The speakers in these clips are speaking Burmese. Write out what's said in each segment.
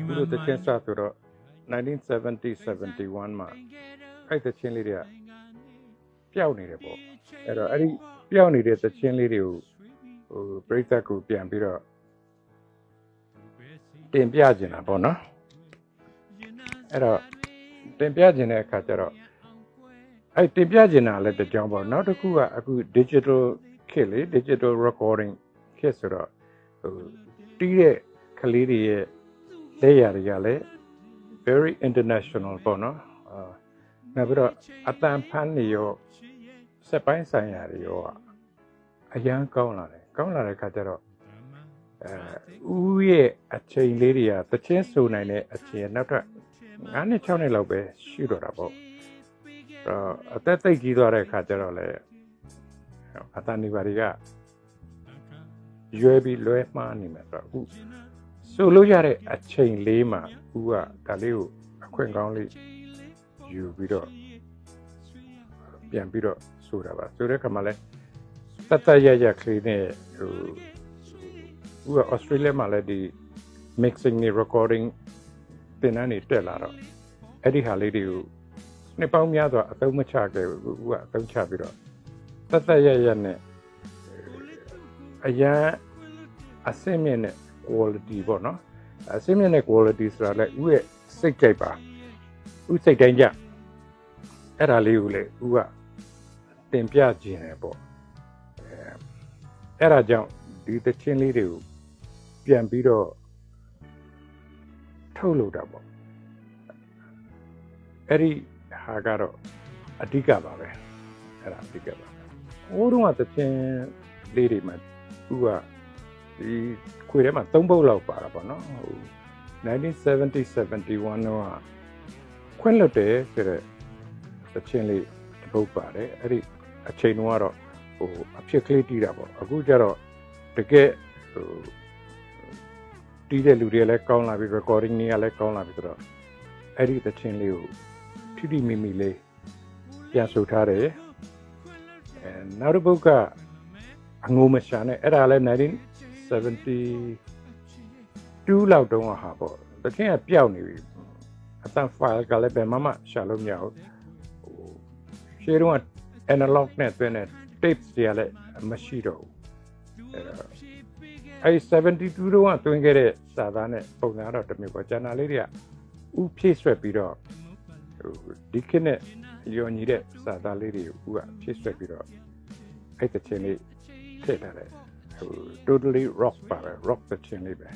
သူတို့တချင်းစဆိုတော့1970-71မှာအဲ့တချင်းလေးတွေကပျောက်နေတယ်ပေါ့အဲ့တော့အဲ့ဒီပျောက်နေတဲ့တချင်းလေးတွေကိုပရိသတ်ကိုပြန်ပြီးတော့တင်ပြကျင်တာပေါ့နော်အဲ့တော့တင်ပြကျင်တဲ့အခါကျတော့အဲ့တင်ပြကျင်တာလည်းတကြောင်ပေါ့နောက်တစ်ခုကအခု digital ခေတ်လေ digital recording ခေတ်ဆိုတော့တီးတဲ့ကလေးတွေရဲ့လက်ရာတွေကလည်း very international ပေါ့နော်နောက်ပြီးတော့အတန်ဖန်းနေရောစက်ပိုင်းဆိုင်ရာတွေရောအရန်ကောင်းလာတဲ့ခါကျတော့ဦးရဲ့အချိန်လေးတွေကတချင်းဆိုနိုင်တဲ့အချိန်နောက်ထပ်9နှစ်6နှစ်လောက်ပဲရှိတော့တာပေါ့အသက်သိပ်ကြီးသွားတဲ့ခါကျတော့လေအတန်နေပါတွေကရွယ်ပြီးလွဲမှားနေမှာဆိုတော့အခုဆိုလို့ရတဲ့အချိန်လေးမှာဦးကဒါလေးကိုအခွင့်ကောင်းလေးယူပြီးတော့ပြန်ပြီးတော့ဆိုတာပါဆိုတဲ့ခါမှာလဲတတ်ရကလေးနဲ့ဦးက Australia မှာလည်းဒီ mixing နဲ့ recording တင်တန်းနေတက်လာတော့အဲ့ဒီဟာလေးတွေကိုနှစ်ပေါင်းများစွာအသုံးမချခဲ့ဘူးဦးကအသုံးချပြီးတော့တတ်ရနဲ့အရန်အစင်းမြင့်တဲ့ quality ပေါ့နော်အစင်းမြင့်တဲ့ quality ဆိုတာလည်းဦးရဲ့စိတ်ကြိုက်ပါဦးစိတ်တိုင်းကြအဲ့ဒါလေးကိုလေဦးကတင်ပြခြင်းတယ်ပေါ့အဲ့ဒါကြောင့်ဒီသချင်းလေးတွေကိုပြန်ပြီးတော့ထုတ်လုပ်တာပေါ့အဲ့ဒီဟာကတော့အဓိကပါပဲအဲ့ဒါအဓိကပါဟိုတုန်းကသချင်းလေးတွေမှာဦးကဒီခွေထဲမှာ3ပုတ်လောက်ပါတာပေါ့နော်1970-71တော့ခွင့်လွတ်တယ်ဆိုတဲ့သချင်းလေးတစ်ပုတ်ပါတယ်အဲ့ဒီအချိန်တုန်းကတော့အဖြစ်ကလေးတီးတာပေါ့အခုကျတော့တကယ်တီးတဲ့လူတွေလည်းကောင်းလာပြီ recording တွေကလည်းကောင်းလာပြီဆိုတော့အဲ့ဒီသချင်းလေးကိုထိထိမိမိလေးပြန်ဆိုထားတယ်နောက်တစ်ပုတ်ကအငိုမရှာနဲ့အဲ့ဒါလည်း1972လောက်တုန်းကဟာပေါ့သချင်းကပျောက်နေပြီအတန် file ကလည်းဘယ်မှရှာလို့မရဘူးရှေ့တုန်းက analog နဲ့တွင်းတဲ့ tapes တွေကလည်းမရှိတော့ဘူးအဲ့72တုန်းကတွင်းခဲ့တဲ့စာသားနဲ့ပုံစံတော့တမျိုးပေါ့ကျန်တာလေးတွေကဥဖြည့်ဆွဲပြီးတော့ဒီခေတ်နဲ့ရောညီတဲ့စာသားလေးတွေကိုဥကဖြည့်ဆွဲပြီးတော့အဲ့တချင်းလေးထည့်ထားတယ်totally rock ပါပဲ rock တချင်းလေးပဲ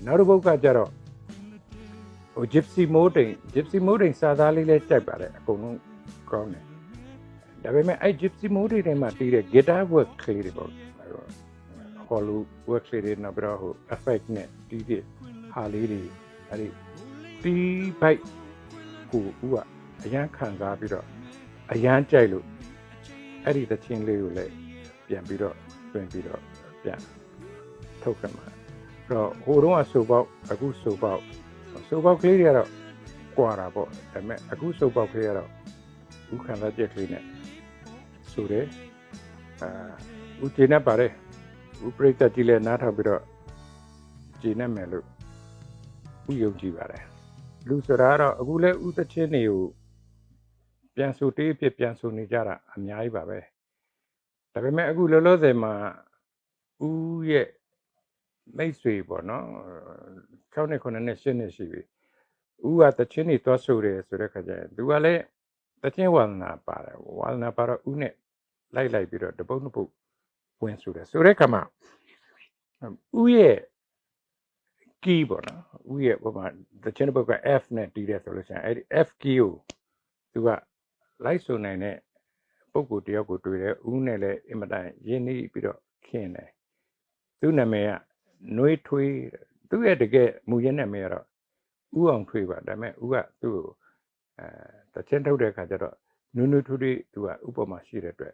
နောက်တစ်ပုဒ်ကကြတော့gypsy moding စာသားလေးလည်းကြိုက်ပါတယ်အကုန်လုံးကောင်းတယ်ဒါပေမဲ့အဲ့ gypsy moding တွေမှာတီးတဲ့ guitar work ကလေးတွေပေါ့hollow work လေးတွေနောက်ပြီးတော့effect နဲ့တီးတဲ့ဟာလေးတွေအဲ့ဒီတီးဘိုက်ကိုဦးကအရန်ခံစားပြီးတော့အရန်ကြိုက်လို့အဲ့ဒီသချင်းလေးကိုလည်းပြန်ပြီးတော့တွင်ပြီးတော့ပြန်ထုတ်ခဲ့မှာအဲ့တော့ဟိုတုန်းကဆိုပေါက်အခုဆိုပေါက်ကလေးတွေကတော့ကွာတာပေါ့ဒါပေမဲ့အခုဆိုပေါက်ကလေးကတော့ဦးခံစားချက်ကလေးနဲ့ဆိုတယ်ဦးကျင်းနေပါတယ်ဦးပြိတ္တကြီးလည်းနားထောင်ပြီးတော့ကျင်းနေမယ်လို့ဦးယုံကြည်ပါတယ်လူဆိုတာကတော့အခုလဲဦးသချင်းတွေကိုပြန်ဆိုတေးဖြစ်ပြန်ဆိုနေကြတာအများကြီးပါပဲဒါပေမဲ့အခုလောလောဆယ်မှာဦးရဲ့မိတ်ဆွေပေါ့နော်6နှစ်9နှစ်10နှစ်ရှိပြီဦးကသချင်းတွေသွားဆိုတယ်ဆိုတဲ့ခါကျရင်သူကလည်းသချင်းဝါသနာပါတယ်ဝါသနာပါတော့ဦးနဲ့လိုက်ပြီးတော့တပုတ်နှစ်ပုတ်ဝင်ဆိုတယ်ဆိုတဲ့ခါမှာဦးရဲ့ key ပေါ့နော်ဦးရဲ့ဟိုမှာသချင်းတစ်ပုတ်က F နဲ့တီးတယ်ဆိုလို့ရှိရင်အဲ့ဒီ F key ကိုသူကလိုက်ဆိုနိုင်တဲ့ပုဂ္ဂိုလ်တယောက်ကိုတွေ့တယ်ဦးနဲ့လည်းအင်မတန်ရင်းနှီးပြီးတော့ခင်တယ်သူ့နာမည်ကနှွေးထွေးသူ့ရဲ့တကယ်မူရင်းနာမည်ကတော့ဦးအောင်ထွေးပါဒါပေမဲ့ဦးကသူ့ကိုတချင်းထုတ်တဲ့အခါကျတော့နွေးထွေးသူကဥပမာရှိတဲ့အတွက်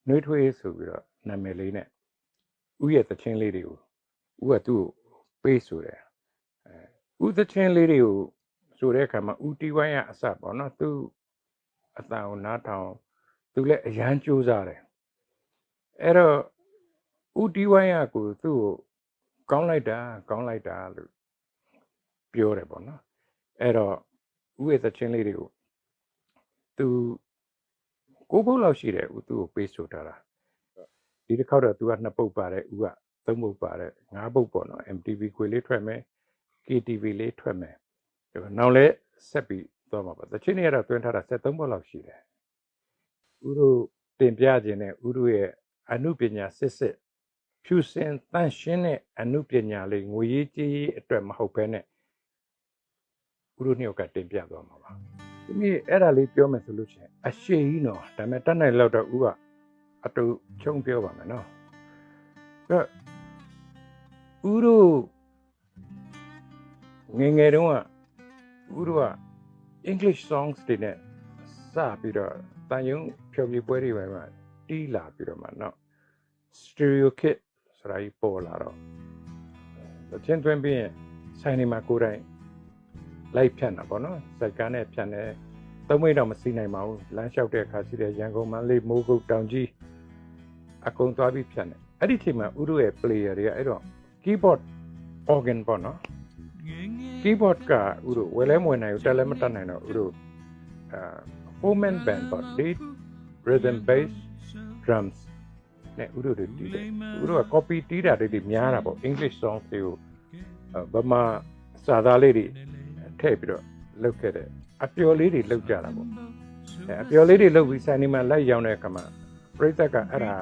နှွေးထွေးဆိုပြီးတော့နာမည်လေးနဲ့ဦးရဲ့သချင်းလေးတွေကိုဦးကသူ့ကိုပေးဆိုတယ်ဦးသချင်းလေးတွေကိုဆိုတဲ့အခါမှာဦးတီဝိုင်းရအစပေါ့နော်သူအတန်ကိုနားထောင်သူလည်းအရန်ကြိုးစားတယ်အဲ့တော့ဦးတီဝိုင်းရကိုသူ့ကိုကောင်းလိုက်တာလို့ ပြောတယ်ပေါ့နော်အဲ့တော့ဦးရဲ့သချင်းလေးတွေကိုသူကိုပုတ်လောက်ရှိတယ်ဦးသူ့ကိုပေးဆိုထားတာဒီတစ်ခေါက်တော့သူက2ပုတ်ပါတယ်ဦးက3ပုတ်ပါတယ်5ပုတ်ပေါ့နော် MTV ခွေလေးထွက်မယ် KTV လေးထွက်မယ်နောက်လဲဆက်ပြီးသွားမှာပါသချင်းတွေကတော့တွင်းထားတာ73ပုတ်လောက်ရှိတယ်ဦးတို့တင်ပြခြင်းနဲ့ဦးတို့ရဲ့အနုပညာစစ်ဖြူစင်တန့်ရှင်းတဲ့အနုပညာလေးငွေရေးကြေးရေးအတွက်မဟုတ်ဘဲနဲ့ဦးတို့နှစ်ယောက်ကတင်ပြသွားမှာပါဒီနေ့အဲ့ဒါလေးပြောမယ်ဆိုလို့ရှိရင်အရှိကြီးနော်ဒါပေမဲ့တတ်နိုင်လောက်တော့ဦးကအတူချုံပြောပါမယ်နော်အဲ့ဦးတို့ငယ်ငယ်တုန်းကဦးတို့က English songs တွေနဲ့စပြီးတော့တန်ယုံဖြောပြပွဲတွေပဲမှာတီးလာပြီးတော့မှနော် stereo kit ဆိုတာကြီးပေါ်လာတော့အချင်းတွင်းပြီးရင်ဆိုင်နေမှာကိုယ်တိုင်လိုက်ဖြတ်တာပေါ့နော်စိုက်ကားနဲ့ဖြတ်နေသုံးမိနစ်တော့မစီးနိုင်ပါဘူးလမ်းလျှောက်တဲ့အခါရှိတဲ့ရန်ကုန်မန္တလေးမိုးကုတ်တောင်ကြီးအကုန်သွားပြီးဖြတ်နေအဲ့ဒီချိန်မှာဦးတို့ရဲ့ player တွေကအဲ့တော့ keyboard organ ပေါ့နော် keyboard ကဦးတို့ဝယ်လဲမဝင်နိုင်ဘူးတက်လဲမတက်နိုင်တော့ဦးတို့four man band ပေါ့ lead rhythm bass drums နဲ့ဦးတို့တွေတီးတယ်ဦးတို့က copy တီးတာတွေများတာပေါ့ English songs တွေကိုဗမာစာသားလေးတွေထည့်ပြီးတော့လုပ်ခဲ့တယ်အပျော်လေးတွေလုပ်ကြတာပေါ့အပျော်လေးတွေလုပ်ပြီးဆိုင်နေမှာလိုက်ရောင်းတဲ့အခါမှာပရိသတ်ကအဲ့ဒါ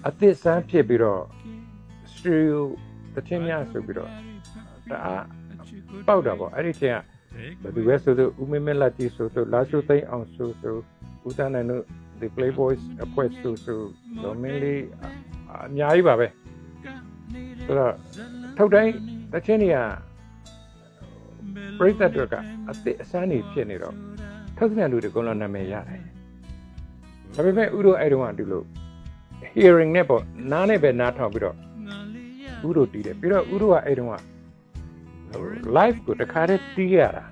အသစ်ဆန်းဖြစ်ပြီးတော့ stereo တချင်းများဆိုပြီးတော့ဒါပေါက်တာပေါ့အဲ့ဒီချိန်ကဘယ်သူပဲဆိုတော့ဦးမင်းမလက်ကြီးဆိုတော့လာရှိုသိန်းအောင်ဆိုဦးတန်းနိုင်တို့ the playboys အဖွဲ့ဆိုတော့မင်းလေးအများကြီးပါပဲဆိုတော့ထုတ်တိုင်းတချင်းတွေကပရိသတ်တွေကအသစ်အဆန်းနေဖြစ်နေတော့ထုတ်ပြန်လူတွေကတော့နာမည်ရတယ်ဒါပေမဲ့ဥတို့အဲ့တုန်းကဒီလို hearing နဲ့ပေါ့နားနဲ့ပဲနားထောင်ပြီးတော့ဥတို့တီးတယ်ပြီးတော့ဥတို့ကအဲ့တုန်းက live ကိုတခါတည်းတီးရတာ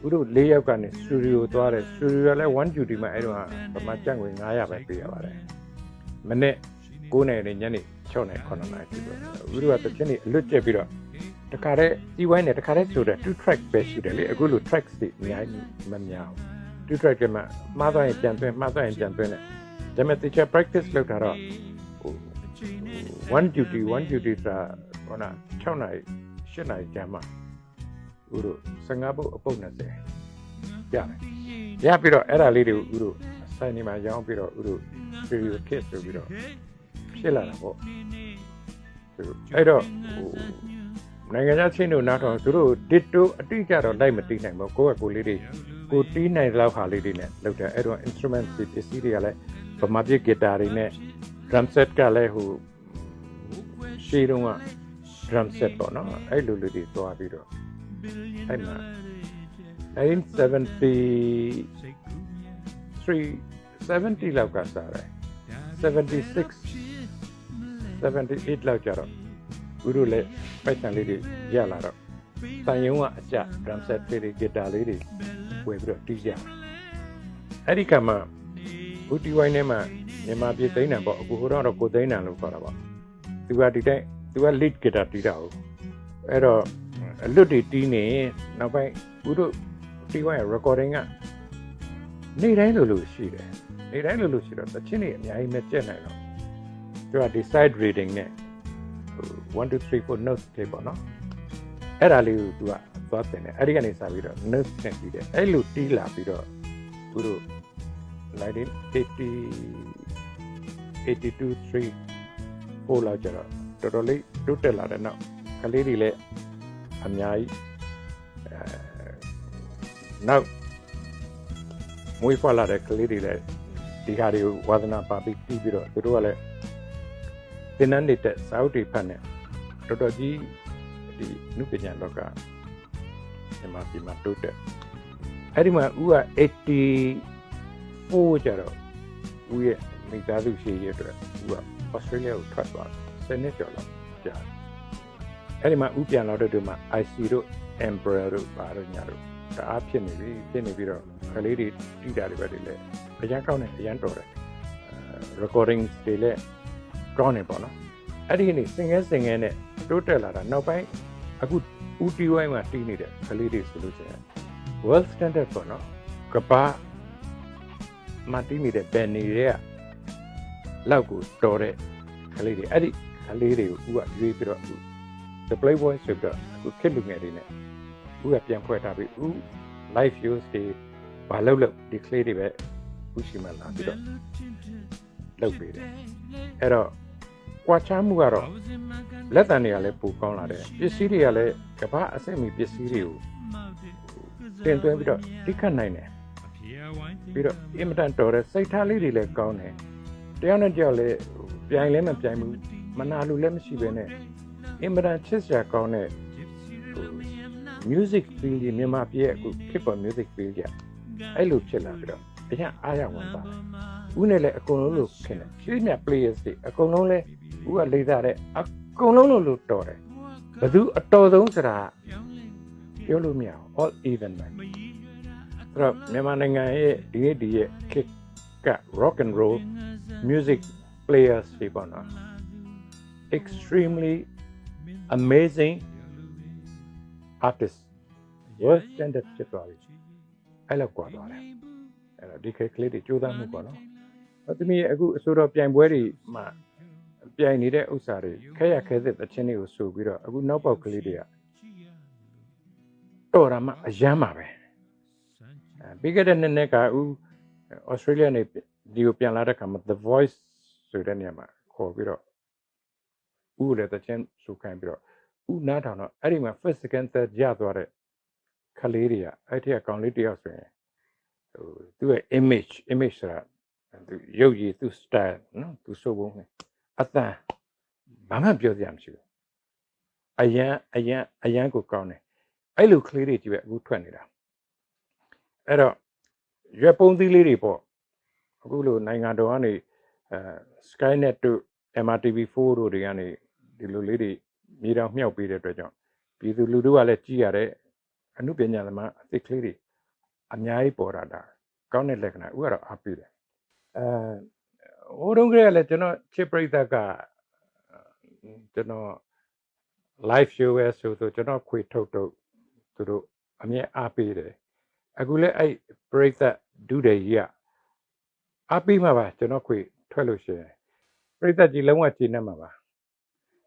ဥတို့၄ယောက်ကနေ studio သွားတယ် studio လည်း one duty မှာအဲ့တုန်းကဗမာကျပ်ငွေ900ပဲပေးရပါတယ်မနေ့9နာရီညနေ6နာရီ9နာရီပြီးတော့ဥတို့ကတချင်းတွေအလွတ်ကျက်ပြီးတော့တခါတည်းဒီဝိုင်းနဲ့တခါတည်းဆိုတော့2 track ပဲရှိတယ်လေအခုလို tracks တွေအများကြီးမများဘူး2 track ကမှမှားသွားရင်ပြန်သွင်းမှားသွားရင်ပြန်သွင်းတယ်ဒါပေမဲ့ teacher practice လုပ်တာတော့one duty ဆိုတာဟိုနာ6နာရီ8နာရီကြာမှဥတို့15ပုတ်အပုတ်20ရတယ်ရပြီးတော့အဲ့ဒါလေးတွေဥတို့ဆိုင်နေမှာရောင်းပြီးတော့ဥတို့ stereo kit ဆိုပြီးတော့ဖြစ်လာတာပေါ့အဲ့တော့နိုင်ငံခြားချင်းတို့နောက်တော့သူတို့ ditto အတိအကျတော့လိုက်မတီးနိုင်ဘူးကိုယ့်ကကိုယ်လေးတွေကိုတီးနိုင်လောက်ဟာလေးတွေနဲ့လုပ်တယ်အဲ့တော့ instrument တွေပစ္စည်းတွေကလည်းဗမာပြည် guitar တွေနဲ့ drum set ကလည်းဟိုရှေးတုန်းက drum set ပေါ့နော်အဲ့လိုလေးတွေသွားပြီးတော့အဲ့မှာ1970လောက်ကစားတယ်76 78လောက်ကျတော့ဦးတို့လည်းပိုက်ဆံလေးတွေရလာတော့တန်ယုံကအကြ drum set တွေ guitar လေးတွေဝယ်ပြီးတော့တီးကြတယ်အဲ့ဒီကမှဦးတီဝိုင်းထဲမှာမြန်မာပြည်သိန်းတန်ပေါ့အခုဟိုတော့ကိုသိန်းတန်လို့ခေါ်တာပေါ့သူကဒီတိုင်းသူက lead guitar တီးတာဟုတ်အဲ့တော့အလွတ်တွေတီးနေနောက်ပိုင်းဦးတို့တီဝိုင်းရဲ့ recording ကနေ့တိုင်းလိုရှိတယ်နေ့တိုင်းလိုရှိတော့တချင်းတွေအများကြီးမကျက်နိုင်တော့သူကဒီ side reading နဲ့1 2 3 4 notes တွေပေါ့နော်အဲ့ဒါလေးကိုသူကသွားတင်တယ်အဲ့ဒီကနေစပြီးတော့ notes နဲ့တီးတယ်အဲ့လိုတီးလာပြီးတော့သူတို့1982 3 4လောက်ကျတော့တော်တော်လေးတိုးတက်လာတဲ့နောက်ကလေးတွေလည်းအများကြီးနောက်မွေးဖွားလာတဲ့ကလေးတွေလည်းဒီဟာတွေကိုဝါသနာပါပြီးတီးပြီးတော့သူတို့ကလည်းသင်တန်းနေတဲ့စာအုပ်တွေဖတ်နေတော်တော်ကြီးဒီနုပညာလောကမြန်မာပြည်မှာတိုးတက်အဲ့ဒီမှာဦးက84ကျတော့ဦးရဲ့မိသားစုရှိရတဲ့ဦးကဩစတြေးလျကိုထွက်သွားတယ်10နှစ်ကျော်လောက်ကြာအဲ့ဒီမှာဦးပြန်လာတဲ့မှာ IC တို့ Emperor တို့ဘာတို့ညာတို့တအားဖြစ်နေပြီးတော့ကလေးတွေတီးတာတွေပဲတွေလည်းအရန်ကောင်းတယ်အရန်တော်တယ်recording တွေလည်းကောင်းနေပေါ့နော်အဲ့ဒီနေ့စင်ငယ်နဲ့တိုးတက်လာတာနောက်ပိုင်း အခု UTY မှာတီးနေတဲ့ကလေးတွေဆိုလို့ရှိရင် world standard ပေါ့နော်ကဘာမှာတီးနေတဲ့ဘယ်နေတွေကလောက်ကိုတော်တဲ့ကလေးတွေအဲ့ဒီကလေးတွေကိုဦးကရွေးပြီးတော့ the playboy ဆိုတော့အခုခက်လူငယ်တွေနဲ့ဦးကပြန်ဖွဲ့ထားပြီးဦး live views တွေဘာလုပ်ဒီကလေးတွေပဲဦးရှိမှလာပြီးတော့လုပ်ပေးတယ်အဲ့တော့ကွာခြားမှုကတော့လက်တံတွေကလည်းပိုကောင်းလာတယ်ပစ္စည်းတွေကလည်းကဘာအဆင့်မီပစ္စည်းတွေကိုတင်သွင်းပြီးတော့တိခတ်နိုင်တယ်ပြီးတော့အင်မတန်တော်တဲ့စိတ်ထားလေးတွေလည်းကောင်းတယ်တယောက်နဲ့တယောက်လည်းပြိုင်လည်းမပြိုင်ဘူးမနာလို့လည်းမရှိဘဲနဲ့အင်မတန်ချစ်စရာကောင်းတဲ့ music feel ကြီးမြန်မာပြည်ရဲ့အခု hip hop music feel ကြီးအဲ့လိုဖြစ်လာပြီးတော့အရင်အားရဝင်ပါတယ်ဦးနဲ့လည်းအကုန်လုံးလို့ခင်တယ်ရွှေမြ players တွေအကုန်လုံးလည်းဦးကလေးစားတဲ့အကုန်လုံးလို့တော်တယ်ဘယ်သူအတော်ဆုံးဆိုတာပြောလို့မရဘူး all even ပဲအဲ့တော့မြန်မာနိုင်ငံရဲ့ဒီရဲ့ kick က rock and roll music players တွေပေါ့နော် extremely amazing artist world standard ဖြစ်သွားပြီအဲ့လောက်กว่าသွားတယ်အဲ့တော့ဒီကလေးတွေကြိုးစားမှုပေါ့နော်သမီးအခုအစိုးရပြိုင်ပွဲတွေမှာပြိုင်နေတဲ့ဥစ္စာတွေခဲရခဲစစ်တချင်းတွေကိုဆိုပြီးတော့အခုနောက်ပေါက်ကလေးတွေကတော်တာမှအယမ်းပါပဲပြီးခဲ့တဲ့နှစ်ကဦးဩစတြေးလျနေဒီကိုပြန်လာတဲ့ခါမှာ The Voice ဆိုတဲ့နေရာမှာခေါ်ပြီးတော့ဦးလည်းတချင်းဆိုခိုင်းပြီးတော့ဦးနားထောင်တော့အဲ့ဒီမှာ first second third ရသွားတဲ့ခလေးတွေကအဲ့ဒီအကောင်လေးတယောက်ဆိုရင်သူ့ရဲ့ image ဆိုတာသူရုပ်ရည်သူ style နော်သူဆိုပုံနဲ့အတန်ဘာမှပြောစရာမရှိဘူးအရန်ကိုကောင်းတယ်အဲ့လိုကလေးတွေကြီးပဲအခုထွက်နေတာအဲ့တော့ရွက်ပုံးသီးလေးတွေပေါ့အခုလိုနိုင်ငံတော်ကနေ Skynet တို့ MRTV4 တို့တွေကနေဒီလိုလေးတွေမြေတောင်မြှောက်ပေးတဲ့အတွက်ကြောင့်ပြည်သူလူထုကလည်းကြည်ရတဲ့အမှုပညာသမားအသစ်ကလေးတွေအများကြီးပေါ်လာတာကောင်းတဲ့လက္ခဏာဥကတော့အားပေးတယ်ဟိုတုန်းကလည်းကျွန်တော်ချစ်ပရိသတ်ကကျွန်တော် live show ပဲဆိုကျွန်တော်ခွေထုတ်သူတို့အမြဲအားပေးတယ်အခုလည်းအဲ့ပရိသတ်ဒုတယ်ကြီးကအားပေးမှာပါကျွန်တော်ခွေထွက်လို့ရှိရင်ပရိသတ်ကြီးလုံးဝကျေနပ်မှာပါ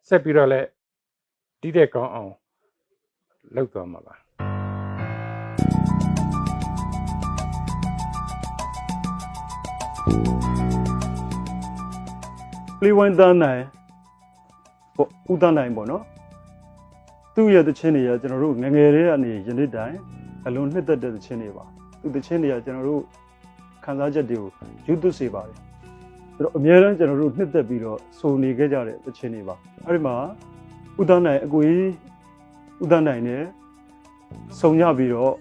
ဆက်ပြီးတော့လည်းတီးတဲ့ကောင်းအောင်လုပ်သွားမှာပါပလီဝိုင်းသားနိုင်ပေါ့ဦးသားနိုင်ပေါ့နော်သူ့ရဲ့တခြင်းတွေကကျွန်တော်တို့ငငယ်လေးကနေယနေ့တိုင်အလွန်နှစ်သက်တဲ့တခြင်းတွေပါသူတခြင်းတွေကကျွန်တော်တို့ခံစားချက်တွေကိုယူသွစေပါတယ်ဆိုတော့အများအားကျွန်တော်တို့နှစ်သက်ပြီးတော့စုံနေခဲ့ကြတဲ့တခြင်းတွေပါအဲ့ဒီမှာဦးသားနိုင်အကိုကြီးဦးသားနိုင်နဲ့စုံကြပြီးတော့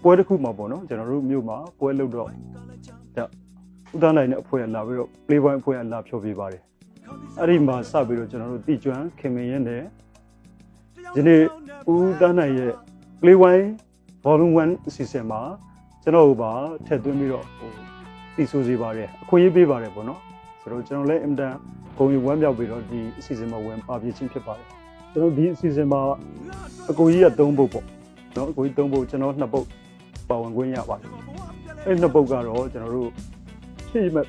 ပွဲတစ်ခုမှာပေါ့နော်ကျွန်တော်တို့မြို့မှာပွဲလုပ်တော့ဦးသားနိုင်နဲ့အဖွဲ့လာပြီးတော့ Playboy အဖွဲ့လာဖြောပြပါတယ်အဲ့ဒီမှာစပြီးတော့ကျွန်တော်တို့တီကျွမ်းခင်မင်းရဲ့နဲ့ဒီနေ့ဦးသားနိုင်ရဲ့ Playboy Volume 1 အစီအစဉ်မှာကျွန်တော်တို့ပါထည့်သွင်းပြီးတော့တီဆိုစီပါတယ်အခွင့်အရေးပေးပါတယ်ပေါ့နော်ဆိုတော့ကျွန်တော်လည်းအင်တန်ဂုဏ်ယူဝမ်းမြောက်ပြီးတော့ဒီအစီအစဉ်မှာဝင်ပါပြချင်းဖြစ်ပါတယ်ကျွန်တော်ဒီအစီအစဉ်မှာအကိုကြီးက3ပုတ်ပေါ့နော်အကိုကြီး3ပုတ်ကျွန်တော်2ပုတ်ပါဝင်ခွင့်ရပါတယ်အဲ့2ပုတ်ကတော့ကျွန်တော်တို့ဖြစ်မဲ့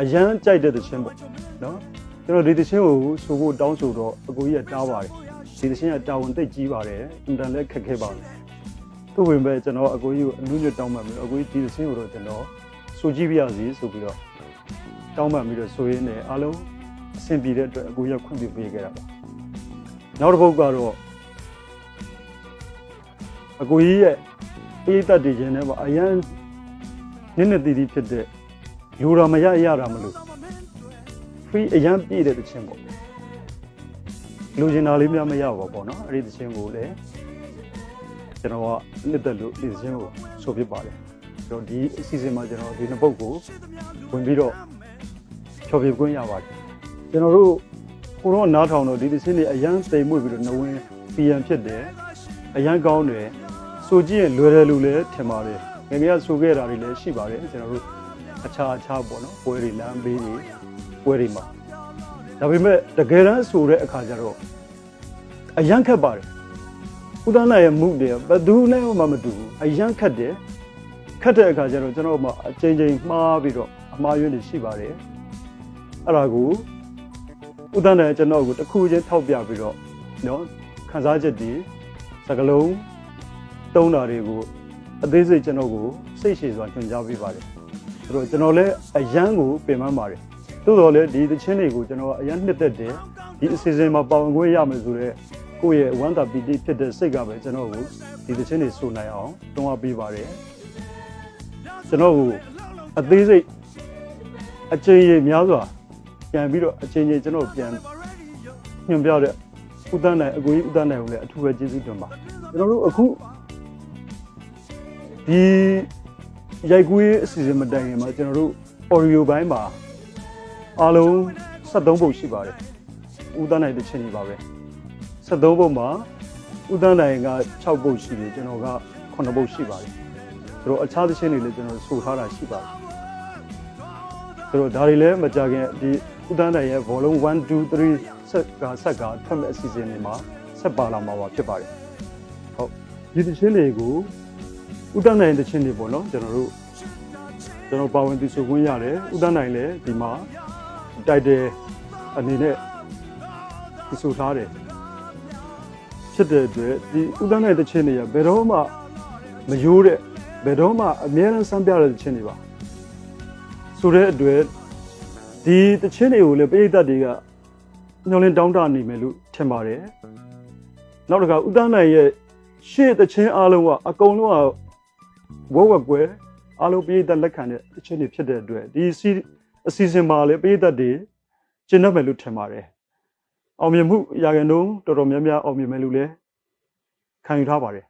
အရန်ကြိုက်တဲ့သချင်းပေါ့နော်ကျွန်တော်ဒီသချင်းကိုဆိုဖို့တောင်းဆိုတော့အကိုကြီးကတားပါတယ်ဒီသချင်းကတာဝန်သိပ်ကြီးပါတယ်အင်တန်လည်းခက်ခဲပါတယ်သူ့ဝင်ပဲကျွန်တော်အကိုကြီးကိုအနုညွတ်တောင်းပန်ပြီးအကိုကြီးဒီသချင်းကိုတော့ကျွန်တော်ဆိုကြည့်ပြရစီဆိုပြီးတော့တောင်းပန်ပြီးတော့ဆိုရင်းနဲ့အားလုံးအဆင်ပြေတဲ့အတွက်အကိုကြီးကခွင့်ပြုပေးခဲ့တာပါနောက်တစ်ပုဒ်ကတော့အကိုကြီးရဲ့အေးသက်တည်ခြင်းနဲ့ပါအရန်နည်းနည်းတည်တည်ဖြစ်တဲ့လူတော်မရတာမလို့ free အရန်ပြည့်တဲ့တခြင်းပေါ့လူကျင်တာလေးများမရပါပေါ့နော်အဲ့ဒီတခြင်းကိုလည်းကျွန်တော်ကနှစ်သက်လို့ဒီတခြင်းကိုဆိုဖြစ်ပါတယ်ဆိုတော့ဒီအစီအစဉ်မှာကျွန်တော်ဒီနှစ်ပုတ်ကိုဝင်ပြီးတော့ဖြောပြခွင့်ရပါတယ်ကျွန်တော်တို့ကိုတော့နားထောင်တော့ဒီတခြင်းတွေအရန်တိမ်မွေ့ပြီးတော့နှဝင်းပြန်ဖြစ်တယ်အရန်ကောင်းတယ်ဆိုကြည့်ရင်လွယ်တယ်လို့လည်းထင်ပါတယ်ငယ်ငယ်ကဆိုခဲ့တာတွေလည်းရှိပါတယ်ကျွန်တော်တို့အခြားပေါ့နော်ပွဲတွေလမ်းဘေးတွေပွဲတွေမှာဒါပေမဲ့တကယ်တမ်းဆိုတဲ့အခါကျတော့ အရန်ခက်ပါတယ်ဦးသန်းနိုင်ရဲ့မှုတွေဘယ်သူနဲ့မှမတူဘူးအရန်ခက်တယ်ခက်တဲ့အခါကျတော့ကျွန်တော်မှအချိန်ချင်းမှားပြီးတော့အမှားယွင်းတွေရှိပါတယ်အဲ့ဒါကိုဦးသန်းနိုင်ကျွန်တော်ကိုတစ်ခုချင်းထောက်ပြပြီးတော့နော်ခန်းစားချက်တွေစကလုံးတုံးတာတွေကိုအသေးစိတ်ကျွန်တော်ကိုစိတ်ရှည်စွာညွှန်ကြားပေးပါတယ်ဆိုတော့ကျွန်တော်လည်းအရန်ကိုပင်ပန်းပါတယ်သို့တော်လည်းဒီသချင်းတွေကိုကျွန်တော်အရန်နှစ်သက်တယ်ဒီအစီအစဉ်မှာပါဝင်ခွင့်ရမယ်ဆိုတော့ကိုယ့်ရဲ့ဝမ်းသာပီတိဖြစ်တဲ့စိတ်ကပဲကျွန်တော်ကိုဒီသချင်းတွေဆိုနိုင်အောင်တွန်းအားပေးပါတယ်ကျွန်တော်ကိုအသေးစိတ်အချိန်ကြီးများစွာပြန်ပြီးတော့အချိန်ကြီးကျွန်တော်ပြန်ညွှန်ပြတဲ့ဦးသန်းနိုင်အကိုကြီးဦးသန်းနိုင်ကိုလည်းအထူးပဲကျေးဇူးတင်ပါကျွန်တော်တို့အခုဒီရိုက်ကူးရေးအစီအစဉ်မတိုင်ခင်မှာကျွန်တော်တို့ audio ဘိုင်းမှာအားလုံး73ပုတ်ရှိပါတယ်ဦးသန်းနိုင်တစ်ချင်းနေပါပဲ73ပုတ်မှာဦးသန်းနိုင်က6ပုတ်ရှိတယ်ကျွန်တော်က9ပုတ်ရှိပါတယ်ဆိုတော့အခြားတစ်ချင်းတွေလည်းကျွန်တော်ဆိုထားတာရှိပါတယ်ဆိုတော့ဒါတွေလည်းမကြခင်ဒီဦးသန်းနိုင်ရဲ့ volume 1 2 3ဆက်ကထွက်မဲ့အစီအစဉ်တွေမှာဆက်ပါလာမှာပါဖြစ်ပါတယ်ဟုတ်ဒီတစ်ချင်းတွေကိုဦးသန်းနိုင်တစ်ချင်းတွေပေါ့နော်ကျွန်တော်ပါဝင်သူဆိုခွင့်ရတယ်ဦးသန်းနိုင်လည်းဒီမှာတိုက်တယ်အနေနဲ့ဒီဆိုထားတယ်ဖြစ်တဲ့အတွက်ဒီဦးသန်းနိုင်တစ်ချင်းတွေကဘယ်တော့မှမယိုးတဲ့ဘယ်တော့မှအမြဲတမ်းစမ်းပြတဲ့တစ်ချင်းတွေပါဆိုတဲ့အတွက်ဒီတစ်ချင်းတွေကိုလည်းပရိသတ်တွေကညှော်လင်းတောင်းတနေမယ်လို့ထင်ပါတယ်နောက်တစ်ခါဦးသန်းနိုင်ရဲ့ရှေ့တစ်ချင်းအားလုံးကအကုန်လုံးကဝက်ကွယ်အားလုံးပရိသတ်လက်ခံတဲ့အချင်းတွေဖြစ်တဲ့အတွက်ဒီအစီအစဉ်မှာလည်းပရိသတ်တွေကျင့်တတ်မယ်လို့ထင်ပါတယ်အောင်မြင်မှုရာခိုင်နှုန်းတော်တော်များများအောင်မြင်မယ်လို့လည်းခံယူထားပါတယ်